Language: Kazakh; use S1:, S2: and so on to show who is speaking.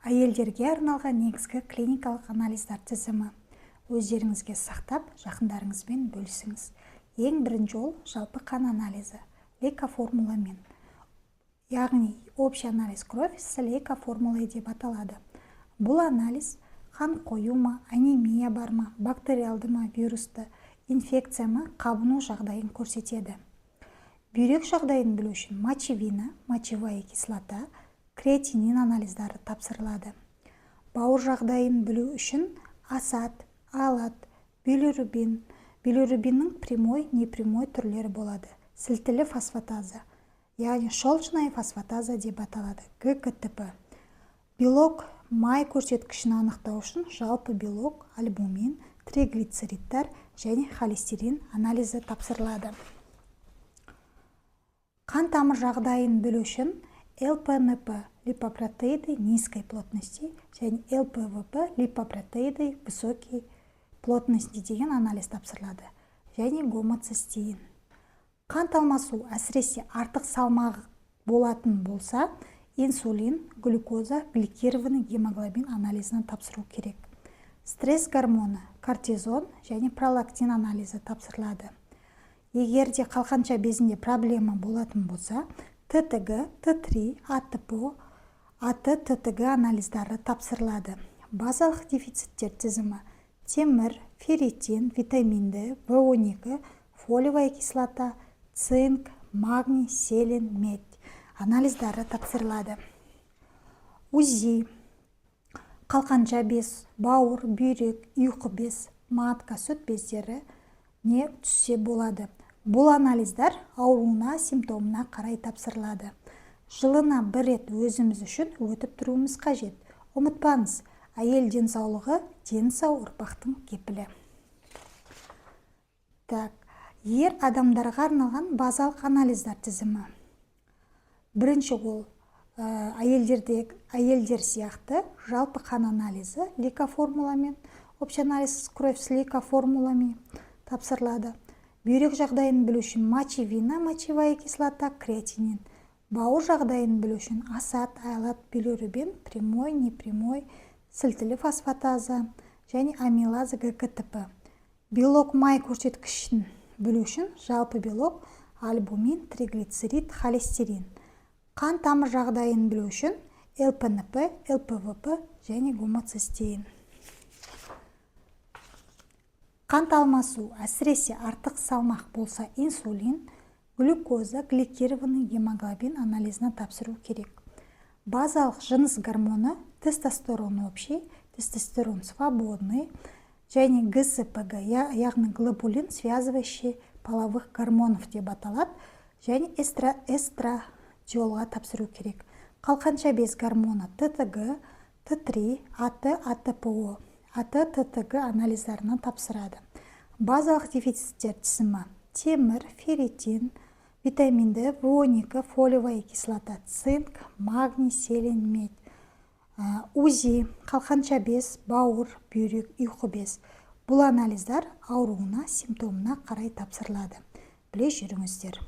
S1: Әйелдерге арналған негізгі клиникалық анализдар тізімі. Өздеріңізге сақтап, жақындарыңызбен бөлісіңіз. Ең бірінші ол жалпы қан анализі, лейкоформуламен. Яғни общий анализ кровь с лейкоформулой деп аталады. Бұл анализ қан қою ма, анемия бар ма, бактериалды ма, вирусты, инфекция ма, қабыну жағдайын көрсетеді. Бүйрек жағдайын білу үшін мочевина, мочевая кислота, креатинин анализдары тапсырылады. Бауыр жағдайын білу үшін асат, алат, билирубин, билирубиннің прямой, непрямой түрлері болады. Сілтілі фосфатаза, яғни шелчная фосфатаза деп аталады, ГКТП. Белок май көрсеткішін анықтау үшін жалпы белок, альбумин, триглицеридтер және холестерин анализі тапсырылады. Қан тамыр жағдайын білу үшін ЛПНП липопротеиды низкой плотности және ЛПВП липопротеиды высокой плотности деген анализ тапсырылады. Және гомоцистеин. Қан талмасу әсіресе артық салмағы болатын болса, инсулин, глюкоза, гликированный гемоглобин анализін тапсыру керек. Стресс гормоны, кортизон және пролактин анализі тапсырылады. Егерде қалқанша безінде проблема болатын болса, ТТГ, Т3, АТПО, АТ-ТТГ анализдары тапсырылады. Базалық дефициттер тізімі: темір, ферритин, витаминді, В12, фолиевая кислота, цинк, магний, селен, медь анализдары тапсырылады. УЗИ: қалқанша без, бауыр, бүйрек, ұйқы без, матка, сүт бездері не түссе болады. Бұл анализдар ауруына, симптомына қарай тапсырылады. Жылына бір рет өзіміз үшін өтіп тұруымыз қажет. Ұмытпаңыз, әйел денсаулығы дені сау ұрпақтың кепілі. Ер адамдарға арналған базалық анализдар тізімі. Бірінші ол әйелдер сияқты жалпы қан анализі лейкоформуламен, общий анализ кровь с лейкоформулами тапсырылады. Бүйрек жағдайын білу үшін мочевина, мочевая кислота, креатинин. Бауыр жағдайын білу үшін асат, алат, билирубин, прямой, непрямой, сілтілі фосфатаза және амилаза ГКТП. Белок май көрсеткішін білу үшін жалпы белок, альбумин, триглицерид, холестерин. Қан тамыр жағдайын білу үшін ЛПНП, ЛПВП және гомоцистеин. Қан талмасу әсіресе артық салмақ болса инсулин, глюкоза, гликированный гемоглобин анализіне тапсыру керек. Базалық жыныс гормоны тестостерон общий, тестостерон свободный және ГСПГ, яғни глобулин связывающий половых гормонов деп аталады, және эстрадиолға тапсыру керек. Қалқанша без гормоны ТТГ, Т3, АТ-АТПО, АТ-ТТГ анализдарына тапсырады. Базалық дефициттер тізімі: темір, ферритин, витаминді, В12, фолиевая кислота, цинк, магний, селен, медь. УЗИ: қалқанша без, бауыр, бүйрек, ұйқы без. Бұл анализдар ауруына, симптомына қарай тапсырылады. Біле жүріңіздер.